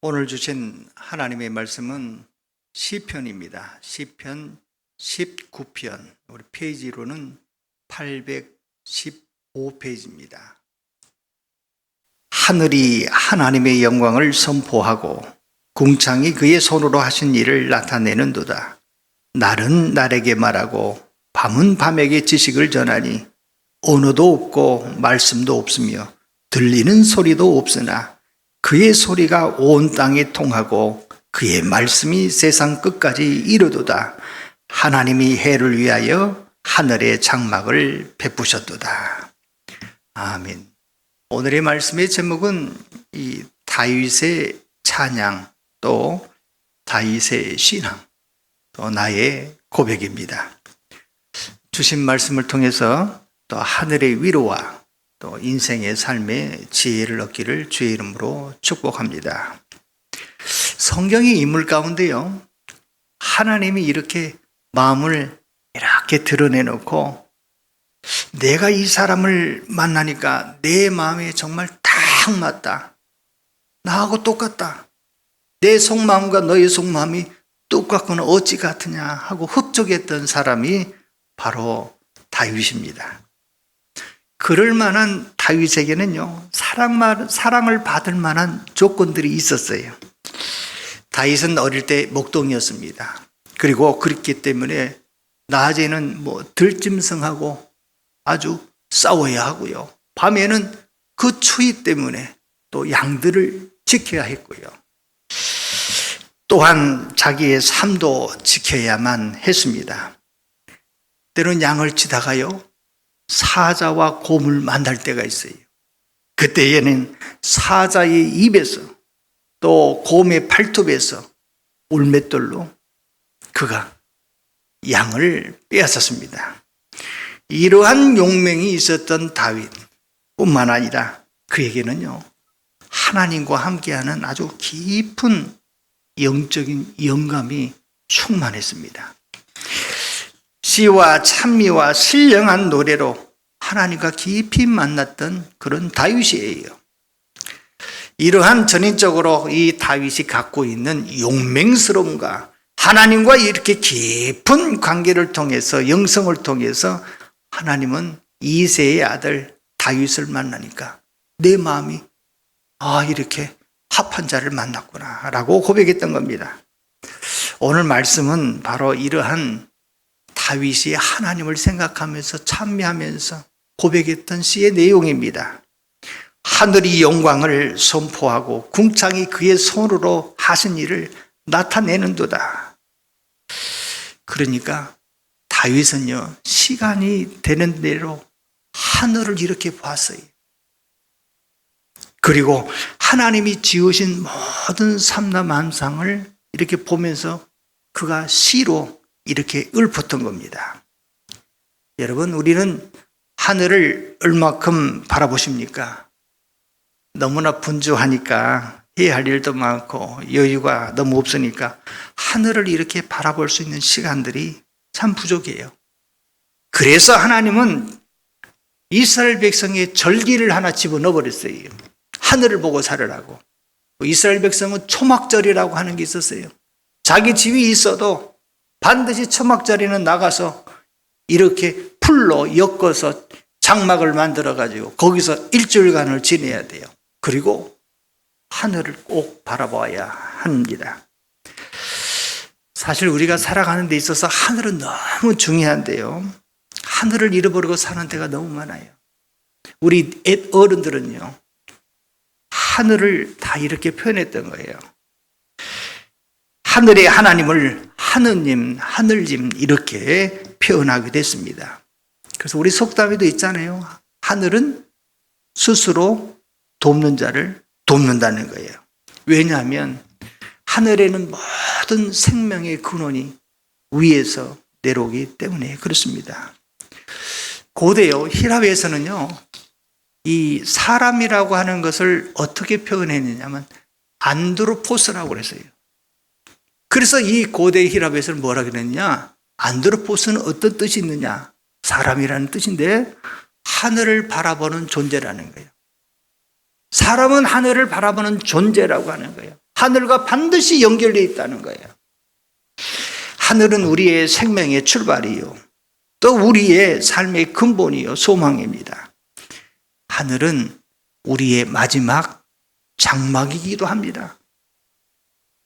오늘 주신 하나님의 말씀은 시편입니다. 시편 19편, 우리 페이지로는 815페이지입니다. 하늘이 하나님의 영광을 선포하고 궁창이 그의 손으로 하신 일을 나타내는도다. 날은 날에게 말하고 밤은 밤에게 지식을 전하니 언어도 없고 말씀도 없으며 들리는 소리도 없으나 그의 소리가 온 땅에 통하고 그의 말씀이 세상 끝까지 이르도다. 하나님이 해를 위하여 하늘의 장막을 베푸셨도다. 아멘. 오늘의 말씀의 제목은 이 다윗의 찬양, 또 다윗의 신앙, 또 나의 고백입니다. 주신 말씀을 통해서 또 하늘의 위로와 또 인생의 삶의 지혜를 얻기를 주의 이름으로 축복합니다. 성경의 인물 가운데요, 하나님이 이렇게 마음을 이렇게 드러내놓고 내가 이 사람을 만나니까 내 마음에 정말 딱 맞다. 나하고 똑같다. 내 속마음과 너의 속마음이 똑같거나 어찌 같으냐 하고 흡족했던 사람이 바로 다윗입니다. 그럴 만한 다윗에게는요, 사랑을 받을 만한 조건들이 있었어요. 다윗은 어릴 때 목동이었습니다. 그리고 그렇기 때문에 낮에는 들짐승하고 아주 싸워야 하고요. 밤에는 그 추위 때문에 또 양들을 지켜야 했고요. 또한 자기의 삶도 지켜야만 했습니다. 때로는 양을 치다가요, 사자와 곰을 만날 때가 있어요. 그때에는 사자의 입에서 또 곰의 팔톱에서 울맷돌로 그가 양을 빼앗았습니다. 이러한 용맹이 있었던 다윗뿐만 아니라 그에게는요, 하나님과 함께하는 아주 깊은 영적인 영감이 충만했습니다. 시와 찬미와 신령한 노래로 하나님과 깊이 만났던 그런 다윗이에요. 이러한 전인적으로 이 다윗이 갖고 있는 용맹스러움과 하나님과 이렇게 깊은 관계를 통해서, 영성을 통해서 하나님은 이새의 아들 다윗을 만나니까 내 마음이 이렇게 합한 자를 만났구나 라고 고백했던 겁니다. 오늘 말씀은 바로 이러한 다윗이 하나님을 생각하면서 찬미하면서 고백했던 시의 내용입니다. 하늘이 영광을 선포하고 궁창이 그의 손으로 하신 일을 나타내는도다. 그러니까 다윗은요, 시간이 되는 대로 하늘을 이렇게 봤어요. 그리고 하나님이 지으신 모든 삼라만상을 이렇게 보면서 그가 시로 이렇게 읊었던 겁니다. 여러분, 우리는 하늘을 얼마큼 바라보십니까? 너무나 분주하니까 해야 할 일도 많고 여유가 너무 없으니까 하늘을 이렇게 바라볼 수 있는 시간들이 참 부족해요. 그래서 하나님은 이스라엘 백성의 절기를 하나 집어넣어 버렸어요. 하늘을 보고 살으라고. 이스라엘 백성은 초막절이라고 하는 게 있었어요. 자기 집이 있어도 반드시 초막절에는 나가서 이렇게 풀로 엮어서 장막을 만들어가지고 거기서 일주일간을 지내야 돼요. 그리고 하늘을 꼭 바라봐야 합니다. 사실 우리가 살아가는 데 있어서 하늘은 너무 중요한데요, 하늘을 잃어버리고 사는 데가 너무 많아요. 우리 어른들은요, 하늘을 다 이렇게 표현했던 거예요. 하늘의 하나님을 하느님, 하늘님 이렇게 표현하게 됐습니다. 그래서 우리 속담에도 있잖아요. 하늘은 스스로 돕는 자를 돕는다는 거예요. 왜냐하면 하늘에는 모든 생명의 근원이 위에서 내려오기 때문에 그렇습니다. 고대요, 히랍에서는요, 이 사람이라고 하는 것을 어떻게 표현했느냐면 안드로포스라고 그랬어요. 그래서 이 고대 히랍에서는 뭐라 그랬냐? 안드로포스는 어떤 뜻이 있느냐? 사람이라는 뜻인데 하늘을 바라보는 존재라는 거예요. 사람은 하늘을 바라보는 존재라고 하는 거예요. 하늘과 반드시 연결되어 있다는 거예요. 하늘은 우리의 생명의 출발이요, 또 우리의 삶의 근본이요, 소망입니다. 하늘은 우리의 마지막 장막이기도 합니다.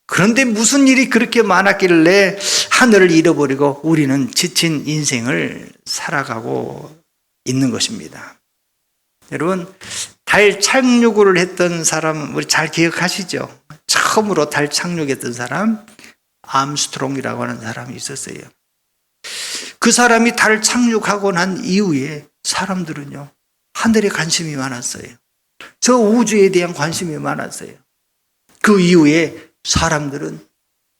그런데 무슨 일이 그렇게 많았길래 하늘을 잃어버리고 우리는 지친 인생을 살아가고 있는 것입니다. 여러분, 달 착륙을 했던 사람 우리 잘 기억하시죠? 처음으로 달 착륙했던 사람 암스트롱이라고 하는 사람이 있었어요. 그 사람이 달 착륙하고 난 이후에 사람들은요, 하늘에 관심이 많았어요. 저 우주에 대한 관심이 많았어요. 그 이후에 사람들은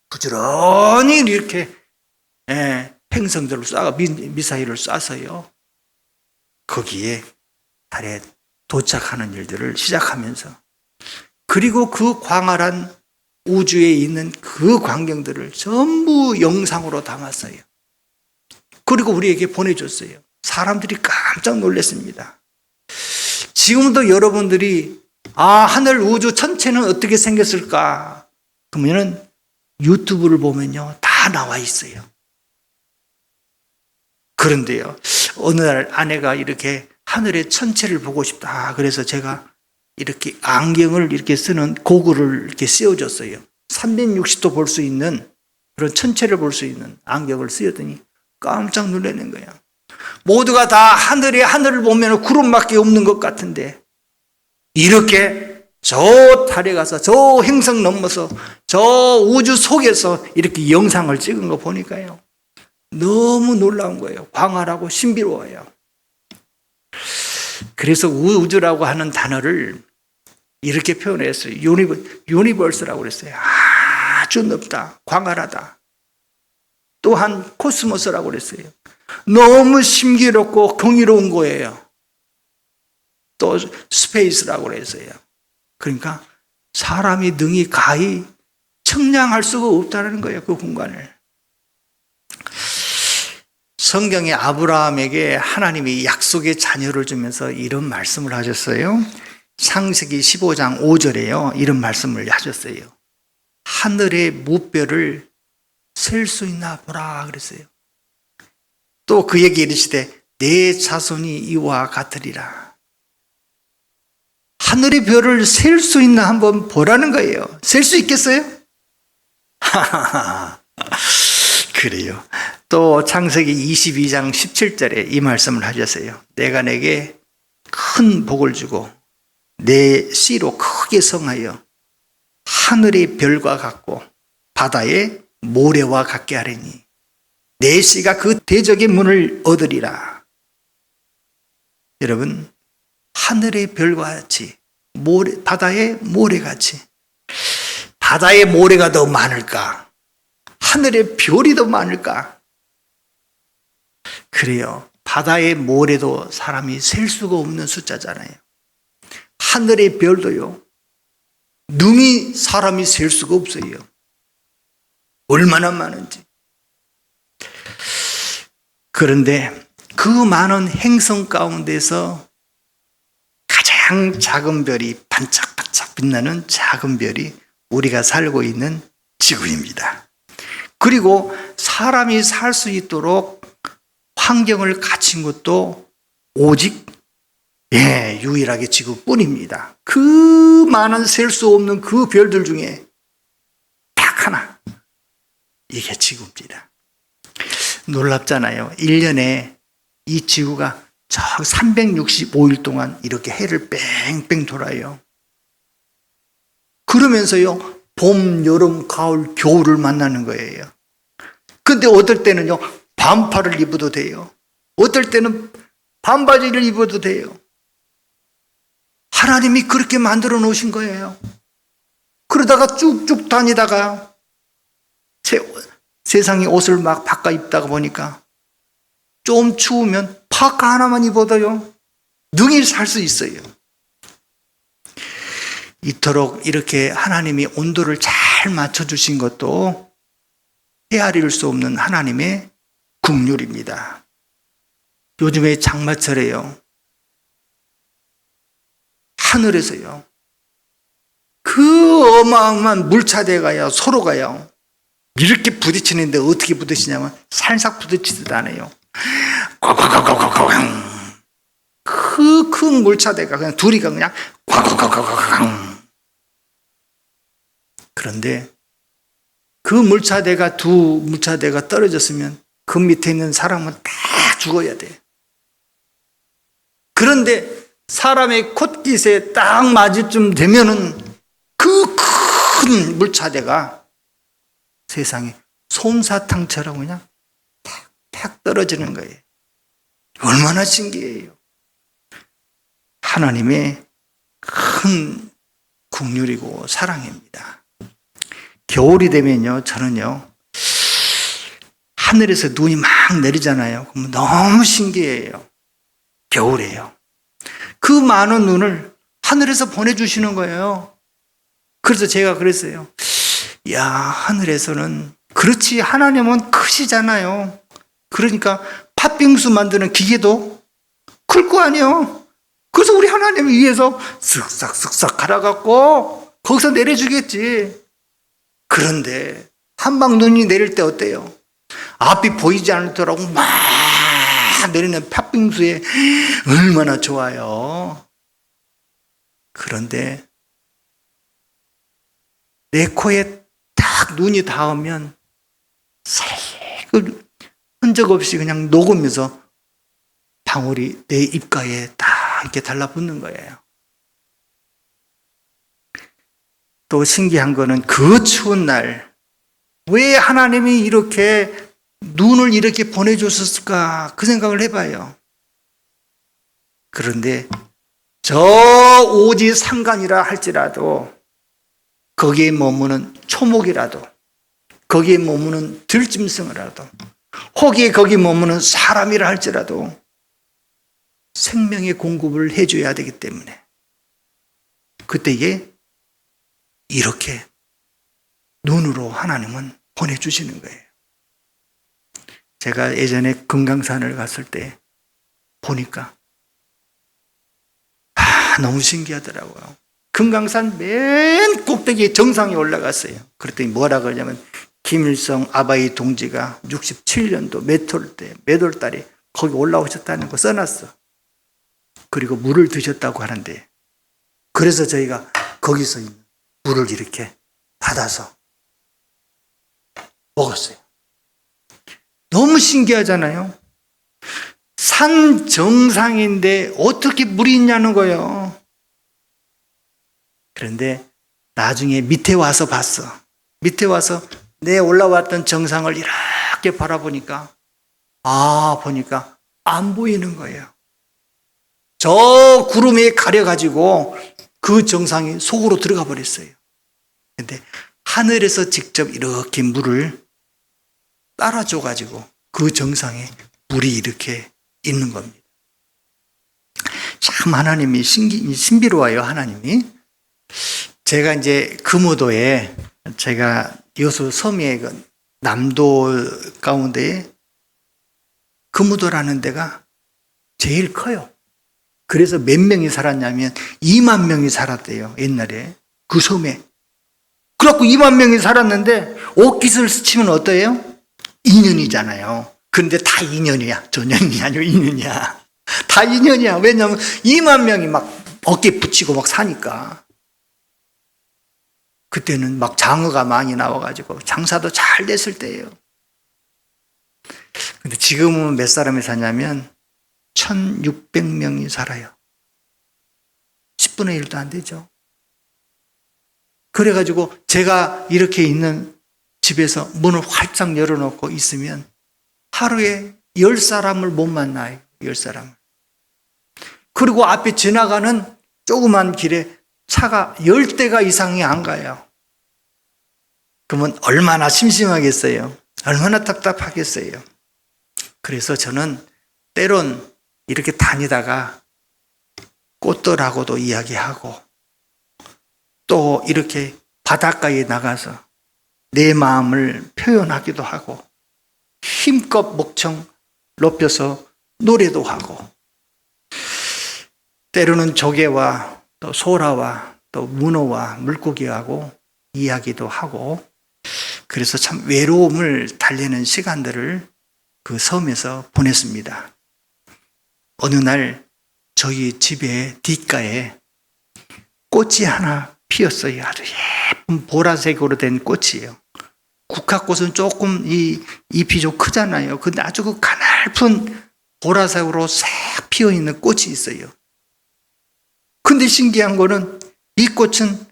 부지런히 이렇게 행성들을 미사일을 쏴서요, 거기에 달에 도착하는 일들을 시작하면서, 그리고 그 광활한 우주에 있는 그 광경들을 전부 영상으로 담았어요. 그리고 우리에게 보내줬어요. 사람들이 깜짝 놀랐습니다. 지금도 여러분들이 하늘 우주 전체는 어떻게 생겼을까? 그러면은 유튜브를 보면요, 다 나와 있어요. 그런데요, 어느 날 아내가 이렇게 하늘의 천체를 보고 싶다, 그래서 제가 이렇게 안경을 이렇게 쓰는 고글을 이렇게 씌워줬어요. 360도 볼 수 있는 그런 천체를 볼 수 있는 안경을 쓰였더니 깜짝 놀라는 거야. 모두가 다 하늘을 보면 구름밖에 없는 것 같은데, 이렇게 저 달에 가서 저 행성 넘어서 저 우주 속에서 이렇게 영상을 찍은 거 보니까요, 너무 놀라운 거예요. 광활하고 신비로워요. 그래서 우주라고 하는 단어를 이렇게 표현했어요. 유니버스라고 그랬어요. 아주 넓다, 광활하다. 또한 코스모스라고 그랬어요. 너무 신기롭고 경이로운 거예요. 또 스페이스라고 그랬어요. 그러니까 사람이 능히 가히 측량할 수가 없다는 거예요, 그 공간을. 성경에 아브라함에게 하나님이 약속의 자녀를 주면서 이런 말씀을 하셨어요. 창세기 15장 5절에요. 이런 말씀을 하셨어요. 하늘의 무별을 셀 수 있나 보라 그랬어요. 또 그에게 이르시되 내 자손이 이와 같으리라. 하늘의 별을 셀 수 있나 한번 보라는 거예요. 셀 수 있겠어요? 그래요. 또 창세기 22장 17절에 이 말씀을 하셨어요. 내가 내게 큰 복을 주고 내 씨로 크게 성하여 하늘의 별과 같고 바다의 모래와 같게 하리니 내 씨가 그 대적의 문을 얻으리라. 여러분, 하늘의 별과 같이 바다의 모래같이, 바다의 모래가 더 많을까? 하늘의 별이 더 많을까? 그래요. 바다의 모래도 사람이 셀 수가 없는 숫자잖아요. 하늘의 별도요, 능히 사람이 셀 수가 없어요. 얼마나 많은지. 그런데 그 많은 행성 가운데서 가장 작은 별이, 반짝반짝 빛나는 작은 별이 우리가 살고 있는 지구입니다. 그리고 사람이 살 수 있도록 환경을 갖춘 것도 오직 유일하게 지구뿐입니다. 그 많은 셀 수 없는 그 별들 중에 딱 하나, 이게 지구입니다. 놀랍잖아요. 1년에 이 지구가 저 365일 동안 이렇게 해를 뺑뺑 돌아요. 그러면서요, 봄, 여름, 가을, 겨울을 만나는 거예요. 근데 어떨 때는요, 반팔을 입어도 돼요. 어떨 때는 반바지를 입어도 돼요. 하나님이 그렇게 만들어 놓으신 거예요. 그러다가 쭉쭉 다니다가 세상에 옷을 막 바꿔 입다가 보니까 좀 추우면 파카 하나만 입어도요, 능히 살 수 있어요. 이토록 이렇게 하나님이 온도를 잘 맞춰주신 것도 헤아릴 수 없는 하나님의 긍휼입니다. 요즘에 장마철에요, 하늘에서요, 그 어마어마한 물차대가요, 서로가요. 이렇게 부딪히는데 어떻게 부딪히냐면 살짝 부딪히지도 않아요. 큰 물차대가 그냥 둘이가 그냥 그런데 그 물차대가 두 물차대가 떨어졌으면 그 밑에 있는 사람은 다 죽어야 돼. 그런데 사람의 콧깃에 딱 맞을 쯤 되면은 그 큰 물차대가 세상에 솜사탕처럼 그냥 탁탁 떨어지는 거예요. 얼마나 신기해요. 하나님의 큰 긍휼이고 사랑입니다. 겨울이 되면요, 저는요, 하늘에서 눈이 막 내리잖아요. 그러면 너무 신기해요. 겨울에요. 그 많은 눈을 하늘에서 보내주시는 거예요. 그래서 제가 그랬어요. 야, 하늘에서는, 그렇지, 하나님은 크시잖아요. 그러니까 팥빙수 만드는 기계도 클 거 아니에요. 그래서 우리 하나님을 위해서 쓱싹쓱싹 갈아갖고 거기서 내려주겠지. 그런데 한방 눈이 내릴 때 어때요? 앞이 보이지 않더라고 막 내리는 팥빙수에 얼마나 좋아요. 그런데 내 코에 딱 눈이 닿으면 살짝 흔적 없이 그냥 녹으면서 방울이 내 입가에 딱 이렇게 달라붙는 거예요. 또 신기한 거는 그 추운 날, 왜 하나님이 이렇게 눈을 이렇게 보내줬을까? 그 생각을 해봐요. 그런데 저 오지 산간이라 할지라도 거기에 머무는 초목이라도, 거기에 머무는 들짐승이라도, 혹이 거기 머무는 사람이라 할지라도 생명의 공급을 해줘야 되기 때문에 그때에 이렇게 눈으로 하나님은 보내주시는 거예요. 제가 예전에 금강산을 갔을 때 보니까 너무 신기하더라고요. 금강산 맨 꼭대기 정상에 올라갔어요. 그랬더니 뭐라 그러냐면 김일성 아바이 동지가 67년도 몇 월 달에 거기 올라오셨다는 거 써놨어. 그리고 물을 드셨다고 하는데, 그래서 저희가 거기서 있는 물을 이렇게 받아서 먹었어요. 너무 신기하잖아요. 산 정상인데 어떻게 물이 있냐는 거예요. 그런데 나중에 밑에 와서 봤어. 밑에 와서 내 올라왔던 정상을 이렇게 바라보니까 보니까 안 보이는 거예요. 저 구름에 가려가지고 그 정상이 속으로 들어가 버렸어요. 근데 하늘에서 직접 이렇게 물을 따라줘가지고 그 정상에 물이 이렇게 있는 겁니다. 참 하나님이 신비로워요, 하나님이. 제가 이제 금오도에, 제가 여수 섬의 남도 가운데 금오도라는 데가 제일 커요. 그래서 몇 명이 살았냐면 2만 명이 살았대요, 옛날에. 그 섬에. 그래갖고 2만 명이 살았는데 옷깃을 스치면 어때요? 2년이잖아요. 근데 다 2년이야. 전년이 아니고 2년이야. 다 2년이야. 왜냐하면 2만 명이 막 어깨에 붙이고 막 사니까. 그때는 막 장어가 많이 나와가지고 장사도 잘 됐을 때예요. 근데 지금은 몇 사람이 사냐면 1,600명이 살아요. 10분의 1도 안 되죠. 그래가지고 제가 이렇게 있는 집에서 문을 활짝 열어놓고 있으면 하루에 10사람을 못 만나요. 10사람을. 그리고 앞에 지나가는 조그만 길에 차가 10대가 이상이 안 가요. 그러면 얼마나 심심하겠어요. 얼마나 답답하겠어요. 그래서 저는 때론 이렇게 다니다가 꽃들하고도 이야기하고 또 이렇게 바닷가에 나가서 내 마음을 표현하기도 하고 힘껏 목청 높여서 노래도 하고 때로는 조개와 또 소라와 또 문어와 물고기하고 이야기도 하고, 그래서 참 외로움을 달래는 시간들을 그 섬에서 보냈습니다. 어느 날 저희 집의 뒷가에 꽃이 하나 피었어요. 아주 예쁜 보라색으로 된 꽃이에요. 국화꽃은 조금 이 잎이 좀 크잖아요. 근데 아주 그 가냘픈 보라색으로 싹 피어 있는 꽃이 있어요. 근데 신기한 거는 이 꽃은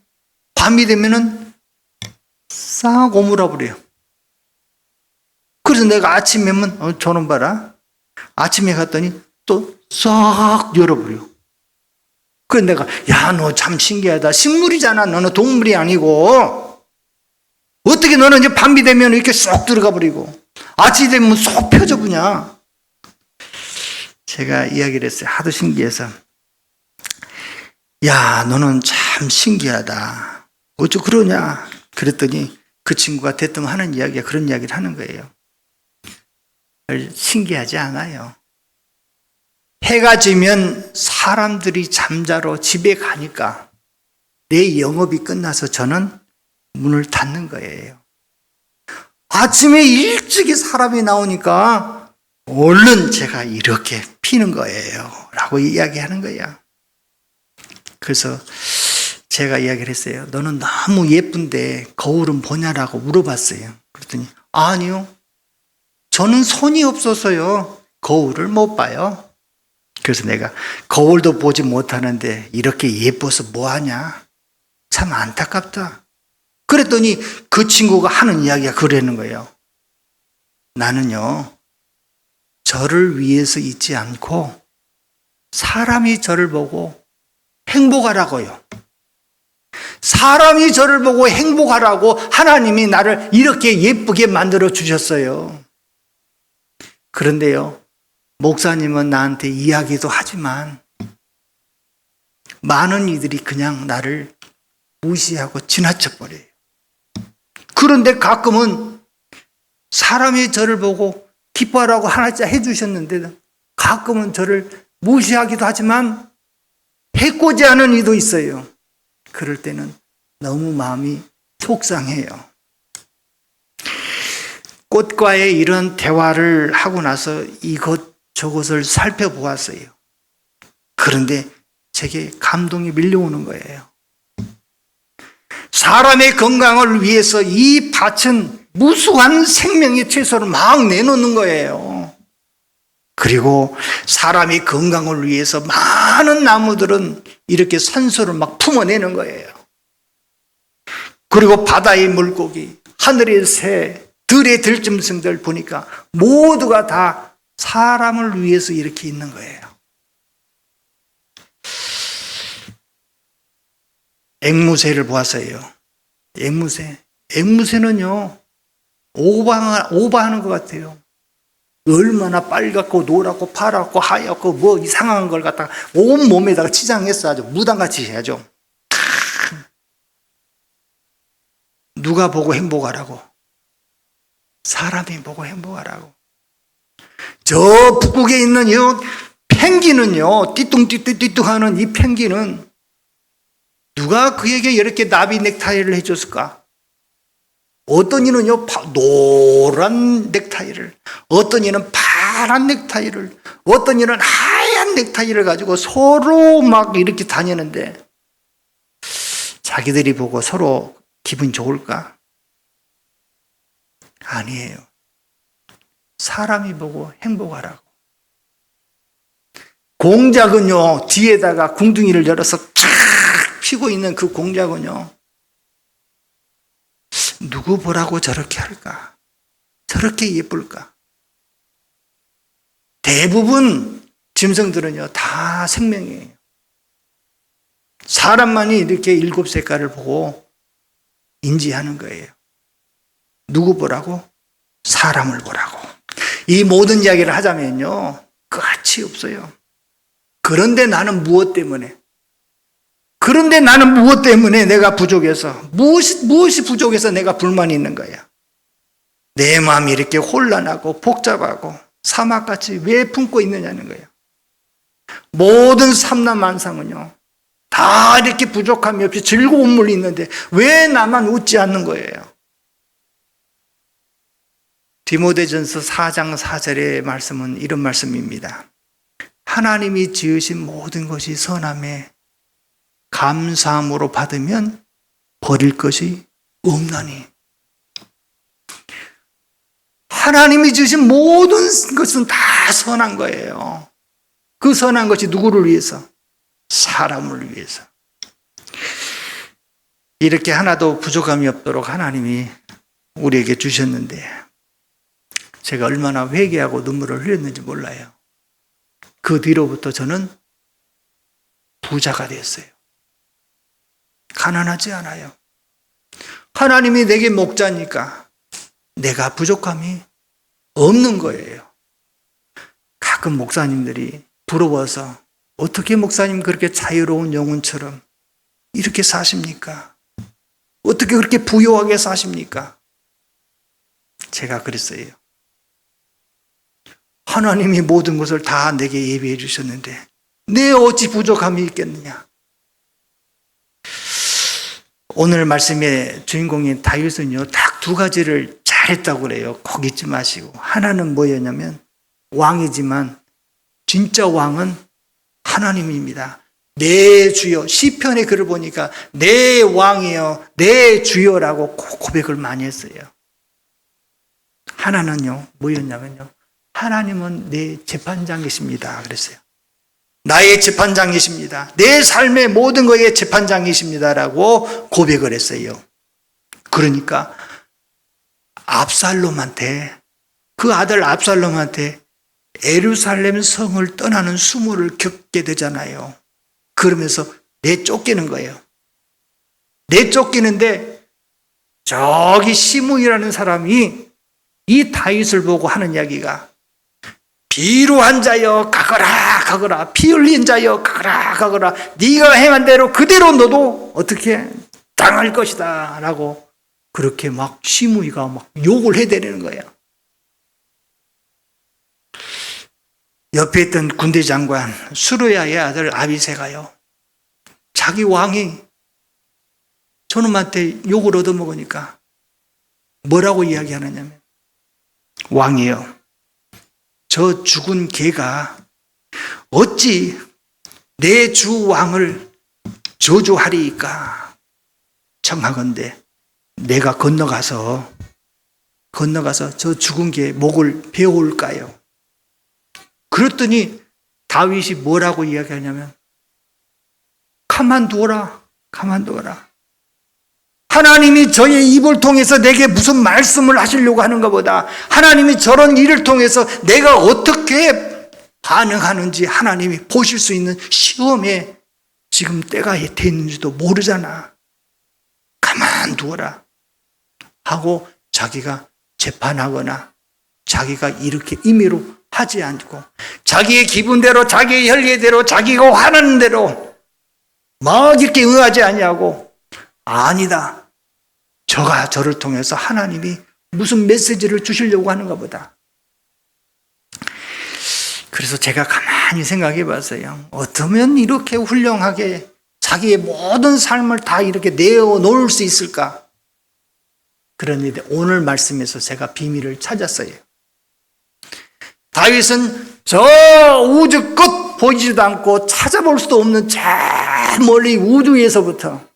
밤이 되면은 싹 오므라 버려요. 그래서 내가 아침에 면 저놈 봐라. 아침에 갔더니 또 싹 열어버려. 그래서 내가 야, 너 참 신기하다. 식물이잖아. 너는 동물이 아니고. 어떻게 너는 이제 밤이 되면 이렇게 쏙 들어가 버리고 아침이 되면 쏙 펴져 그냥. 제가 이야기를 했어요. 하도 신기해서. 야, 너는 참 신기하다. 어쩌 그러냐. 그랬더니 그 친구가 대뜸 하는 이야기가 그런 이야기를 하는 거예요. 신기하지 않아요. 해가 지면 사람들이 잠자러 집에 가니까 내 영업이 끝나서 저는 문을 닫는 거예요. 아침에 일찍이 사람이 나오니까 얼른 제가 이렇게 피는 거예요. 라고 이야기하는 거야. 그래서 제가 이야기를 했어요. 너는 너무 예쁜데 거울은 보냐라고 물어봤어요. 그랬더니 아니요. 저는 손이 없어서요. 거울을 못 봐요. 그래서 내가 거울도 보지 못하는데 이렇게 예뻐서 뭐하냐? 참 안타깝다. 그랬더니 그 친구가 하는 이야기가 그러는 거예요. 나는요. 저를 위해서 있지 않고 사람이 저를 보고 행복하라고요. 사람이 저를 보고 행복하라고 하나님이 나를 이렇게 예쁘게 만들어 주셨어요. 그런데요. 목사님은 나한테 이야기도 하지만 많은 이들이 그냥 나를 무시하고 지나쳐 버려요. 그런데 가끔은 사람이 저를 보고 기뻐하라고 하나씩 해주셨는데 가끔은 저를 무시하기도 하지만 해코지 않은 이도 있어요. 그럴 때는 너무 마음이 속상해요. 꽃과의 이런 대화를 하고 나서 저것을 살펴보았어요. 그런데 제게 감동이 밀려오는 거예요. 사람의 건강을 위해서 이 밭은 무수한 생명의 채소를 막 내놓는 거예요. 그리고 사람의 건강을 위해서 많은 나무들은 이렇게 산소를 막 품어내는 거예요. 그리고 바다의 물고기, 하늘의 새, 들의 들짐승들 보니까 모두가 다 사람을 위해서 이렇게 있는 거예요. 앵무새를 보았어요. 앵무새는요, 오바하는 것 같아요. 얼마나 빨갛고 노랗고 파랗고 하얗고 뭐 이상한 걸 갖다가 온 몸에다가 치장했어. 아주 무당같이 해야죠. 누가 보고 행복하라고? 사람이 보고 행복하라고. 저 북극에 있는 이 펭귄은요, 띠뚱띠뚱띠뚱 하는 이 펭귄은 누가 그에게 이렇게 나비 넥타이를 해줬을까? 어떤 이는요, 노란 넥타이를, 어떤 이는 파란 넥타이를, 어떤 이는 하얀 넥타이를 가지고 서로 막 이렇게 다니는데 자기들이 보고 서로 기분 좋을까? 아니에요. 사람이 보고 행복하라고. 공작은요, 뒤에다가 궁둥이를 열어서 쫙 피고 있는 그 공작은요, 누구 보라고 저렇게 할까? 저렇게 예쁠까? 대부분 짐승들은요, 다 생명이에요. 사람만이 이렇게 7색깔을 보고 인지하는 거예요. 누구 보라고? 사람을 보라고. 이 모든 이야기를 하자면요, 끝이 없어요. 그런데 나는 무엇 때문에 내가 부족해서, 무엇이 부족해서 내가 불만이 있는 거야? 내 마음이 이렇게 혼란하고 복잡하고 사막같이 왜 품고 있느냐는 거예요. 모든 삼라만상은요, 다 다 이렇게 부족함이 없이 즐거움을 있는데 왜 나만 웃지 않는 거예요? 디모데전서 4장 4절의 말씀은 이런 말씀입니다. 하나님이 지으신 모든 것이 선함에 감사함으로 받으면 버릴 것이 없나니. 하나님이 지으신 모든 것은 다 선한 거예요. 그 선한 것이 누구를 위해서? 사람을 위해서. 이렇게 하나도 부족함이 없도록 하나님이 우리에게 주셨는데 제가 얼마나 회개하고 눈물을 흘렸는지 몰라요. 그 뒤로부터 저는 부자가 됐어요. 가난하지 않아요. 하나님이 내게 목자니까 내가 부족함이 없는 거예요. 가끔 목사님들이 부러워서 어떻게 목사님 그렇게 자유로운 영혼처럼 이렇게 사십니까? 어떻게 그렇게 부유하게 사십니까? 제가 그랬어요. 하나님이 모든 것을 다 내게 예비해 주셨는데 내 어찌 부족함이 있겠느냐? 오늘 말씀의 주인공인 다윗은요, 딱 두 가지를 잘했다고 그래요. 꼭 잊지 마시고. 하나는 뭐였냐면 왕이지만 진짜 왕은 하나님입니다. 내 주여. 시편의 글을 보니까 내 왕이여, 내 주여라고 꼭 고백을 많이 했어요. 하나는요, 뭐였냐면요, 하나님은 내 재판장이십니다. 그랬어요. 나의 재판장이십니다. 내 삶의 모든 것의 재판장이십니다라고 고백을 했어요. 그러니까 압살롬한테, 그 아들 압살롬한테 예루살렘 성을 떠나는 수모를 겪게 되잖아요. 그러면서 내쫓기는 거예요. 내쫓기는데 저기 시므이라는 사람이 이 다윗을 보고 하는 이야기가 비루한 자여 가거라 가거라, 피 흘린 자여 가거라 가거라, 네가 행한 대로 그대로 너도 어떻게 당할 것이다 라고 그렇게 막 시므이가 막 욕을 해대는 거예요. 옆에 있던 군대 장관 수르야의 아들 아비새가요, 자기 왕이 저놈한테 욕을 얻어먹으니까 뭐라고 이야기하느냐면, 왕이요, 저 죽은 개가 어찌 내 주 왕을 저주하리이까? 청하건대 내가 건너가서 저 죽은 개 목을 베어올까요? 그랬더니 다윗이 뭐라고 이야기하냐면, 가만두어라. 하나님이 저의 입을 통해서 내게 무슨 말씀을 하시려고 하는가 보다. 하나님이 저런 일을 통해서 내가 어떻게 반응하는지 하나님이 보실 수 있는 시험에 지금 때가 됐는지도 모르잖아. 가만두어라 하고 자기가 재판하거나 자기가 이렇게 임의로 하지 않고 자기의 기분대로, 자기의 혈기대로, 자기가 화나는 대로 막 이렇게 응하지 아니하고, 아니다, 저가 저를 통해서 하나님이 무슨 메시지를 주시려고 하는가 보다. 그래서 제가 가만히 생각해 봤어요. 어쩌면 이렇게 훌륭하게 자기의 모든 삶을 다 이렇게 내어놓을 수 있을까? 그런데 오늘 말씀에서 제가 비밀을 찾았어요. 다윗은 저 우주 끝 보이지도 않고 찾아볼 수도 없는 저 멀리 우주에서부터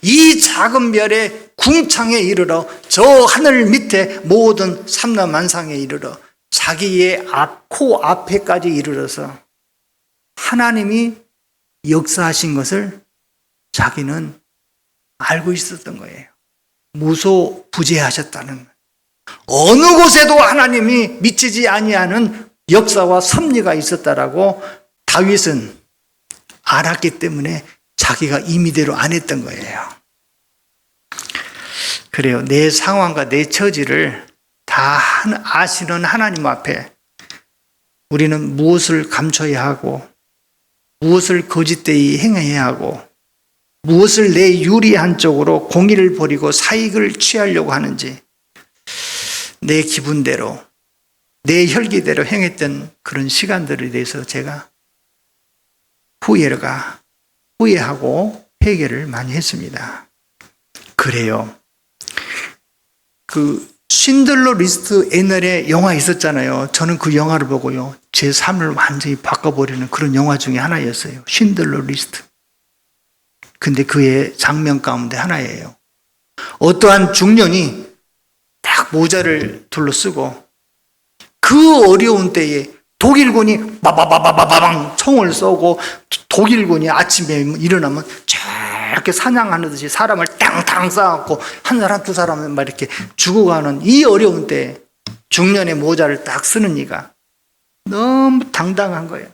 이 작은 별의 궁창에 이르러 저 하늘 밑에 모든 삼라만상에 이르러 자기의 코 앞에까지 이르러서 하나님이 역사하신 것을 자기는 알고 있었던 거예요. 무소부재하셨다는, 어느 곳에도 하나님이 미치지 아니하는 역사와 섭리가 있었다라고 다윗은 알았기 때문에 자기가 임의대로 안 했던 거예요. 그래요. 내 상황과 내 처지를 다 아시는 하나님 앞에 우리는 무엇을 감춰야 하고, 무엇을 거짓되이 행해야 하고, 무엇을 내 유리한 쪽으로 공의를 버리고 사익을 취하려고 하는지, 내 기분대로, 내 혈기대로 행했던 그런 시간들에 대해서 제가 후회가 후회하고 회개를 많이 했습니다. 그래요. 그 신들러 리스트 옛날에 영화 있었잖아요. 저는 그 영화를 보고요, 제 삶을 완전히 바꿔버리는 그런 영화 중에 하나였어요. 신들러 리스트. 근데 그의 장면 가운데 하나예요. 어떠한 중년이 딱 모자를 둘러쓰고 그 어려운 때에 독일군이 바바바바바방 총을 쏘고, 독일군이 아침에 일어나면 저렇게 사냥하듯이 사람을 땅땅 쌓아갖고 한 사람 두 사람은 막 이렇게 죽어가는 이 어려운 때 중년의 모자를 딱 쓰는 이가 너무 당당한 거예요.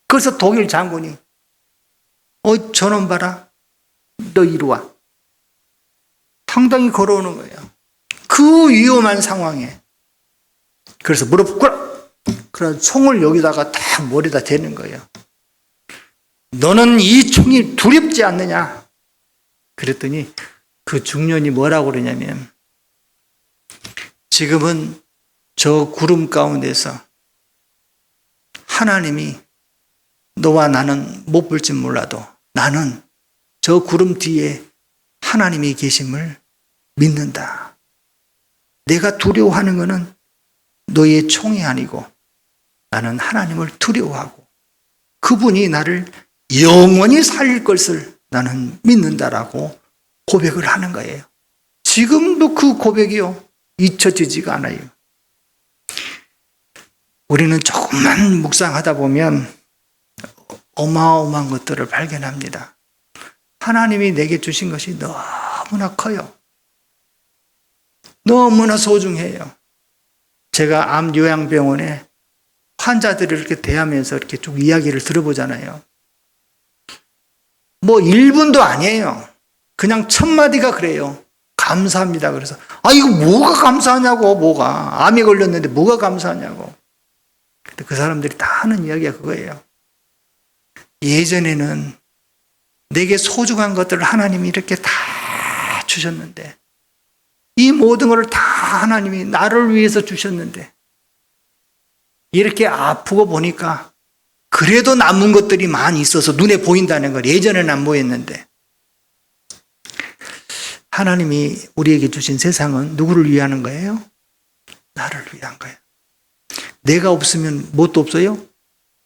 그래서 독일 장군이 저놈 봐라, 너 이리 와. 당당히 걸어오는 거예요. 그 위험한 상황에. 그래서 무릎 꿇어. 그런 총을 여기다가 딱 머리에다 대는 거예요. 너는 이 총이 두렵지 않느냐? 그랬더니 그 중년이 뭐라고 그러냐면, 지금은 저 구름 가운데서 하나님이 너와 나는 못 볼지 몰라도 나는 저 구름 뒤에 하나님이 계심을 믿는다. 내가 두려워하는 것은 너의 총이 아니고 나는 하나님을 두려워하고 그분이 나를 영원히 살릴 것을 나는 믿는다라고 고백을 하는 거예요. 지금도 그 고백이요, 잊혀지지가 않아요. 우리는 조금만 묵상하다 보면 어마어마한 것들을 발견합니다. 하나님이 내게 주신 것이 너무나 커요. 너무나 소중해요. 제가 암 요양병원에 환자들을 이렇게 대하면서 이렇게 쭉 이야기를 들어보잖아요. 뭐 1분도 아니에요. 그냥 첫 마디가 그래요. 감사합니다. 그래서 이거 뭐가 감사하냐고, 뭐가. 암이 걸렸는데 뭐가 감사하냐고. 근데 그 사람들이 다 하는 이야기가 그거예요. 예전에는 내게 소중한 것들을 하나님이 이렇게 다 주셨는데, 이 모든 것을 다 하나님이 나를 위해서 주셨는데, 이렇게 아프고 보니까 그래도 남은 것들이 많이 있어서 눈에 보인다는 걸 예전에는 안 보였는데, 하나님이 우리에게 주신 세상은 누구를 위하는 거예요? 나를 위한 거예요. 내가 없으면 뭣도 없어요?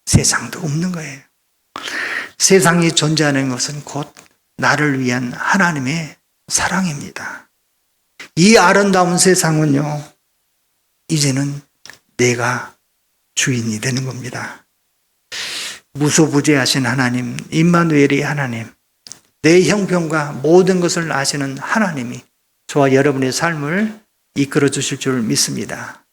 세상도 없는 거예요. 세상이 존재하는 것은 곧 나를 위한 하나님의 사랑입니다. 이 아름다운 세상은요, 이제는 내가 주인이 되는 겁니다. 무소부재하신 하나님, 임마누엘의 하나님, 내 형편과 모든 것을 아시는 하나님이 저와 여러분의 삶을 이끌어 주실 줄 믿습니다.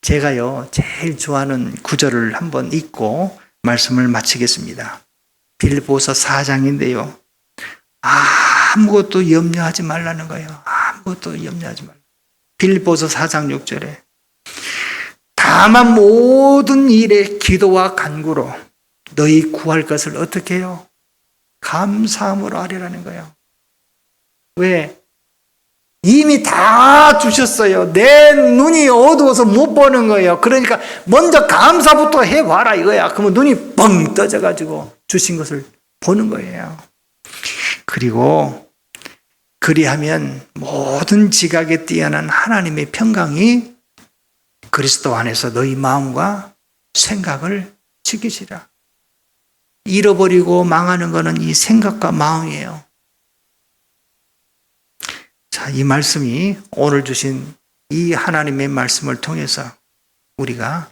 제가요, 제일 좋아하는 구절을 한번 읽고 말씀을 마치겠습니다. 빌립보서 4장인데요. 아무것도 염려하지 말라는 거예요. 아무것도 염려하지 말라. 빌립보서 4장 6절에 다만 모든 일에 기도와 간구로 너희 구할 것을 어떻게 해요? 감사함으로 하리라는 거예요. 왜? 이미 다 주셨어요. 내 눈이 어두워서 못 보는 거예요. 그러니까 먼저 감사부터 해봐라 이거야. 그러면 눈이 뻥 떠져가지고 주신 것을 보는 거예요. 그리고 그리하면 모든 지각에 뛰어난 하나님의 평강이 그리스도 안에서 너희 마음과 생각을 지키시라. 잃어버리고 망하는 것은 이 생각과 마음이에요. 자, 이 말씀이 오늘 주신 이 하나님의 말씀을 통해서 우리가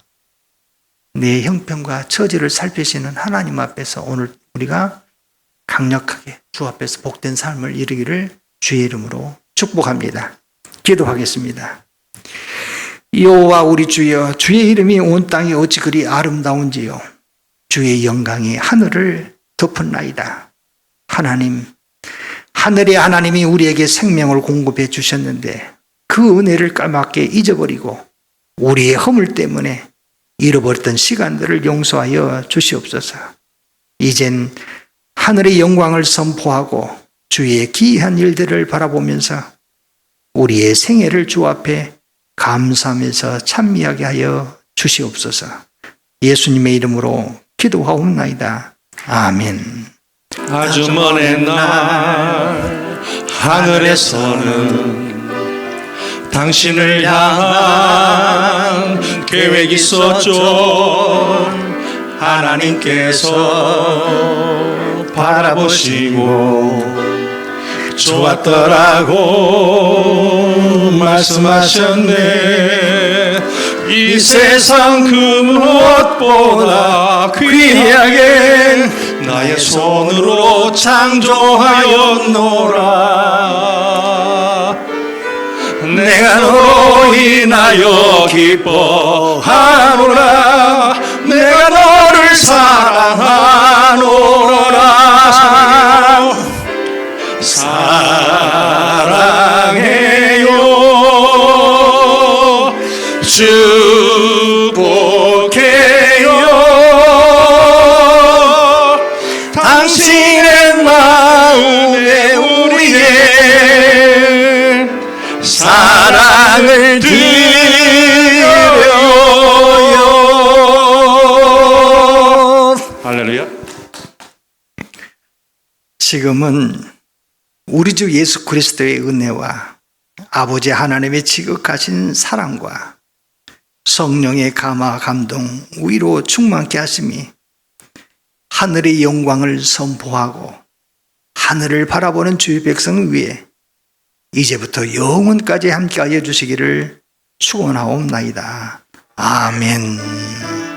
내 형편과 처지를 살피시는 하나님 앞에서 오늘 우리가 강력하게 주 앞에서 복된 삶을 이루기를 주의 이름으로 축복합니다. 기도하겠습니다. 여호와 우리 주여, 주의 이름이 온 땅이 어찌 그리 아름다운지요. 주의 영광이 하늘을 덮었나이다. 하나님, 하늘의 하나님이 우리에게 생명을 공급해 주셨는데 그 은혜를 까맣게 잊어버리고 우리의 허물 때문에 잃어버렸던 시간들을 용서하여 주시옵소서. 이젠 하늘의 영광을 선포하고 주의 기이한 일들을 바라보면서 우리의 생애를 주 앞에 감사하면서 찬미하게 하여 주시옵소서. 예수님의 이름으로 기도하옵나이다. 아멘. 아주 먼 옛날 하늘에서는 당신을 향한 계획이 있었죠. 하나님께서 바라보시고 좋았더라고 말씀하셨네. 이 세상 그 무엇보다 귀하게 나의 손으로 창조하였노라. 내가 너로 인하여 기뻐하노라. 내가 너를 사랑하노라. 사랑해요. 축복해요. 당신의 마음에 우리의 사랑을 드려요. 할렐루야. 지금은 우리 주 예수 그리스도의 은혜와 아버지 하나님의 지극하신 사랑과 성령의 감화 감동 위로 충만케 하심이 하늘의 영광을 선포하고 하늘을 바라보는 주의 백성 위에 이제부터 영원까지 함께하여 주시기를 축원하옵나이다. 아멘.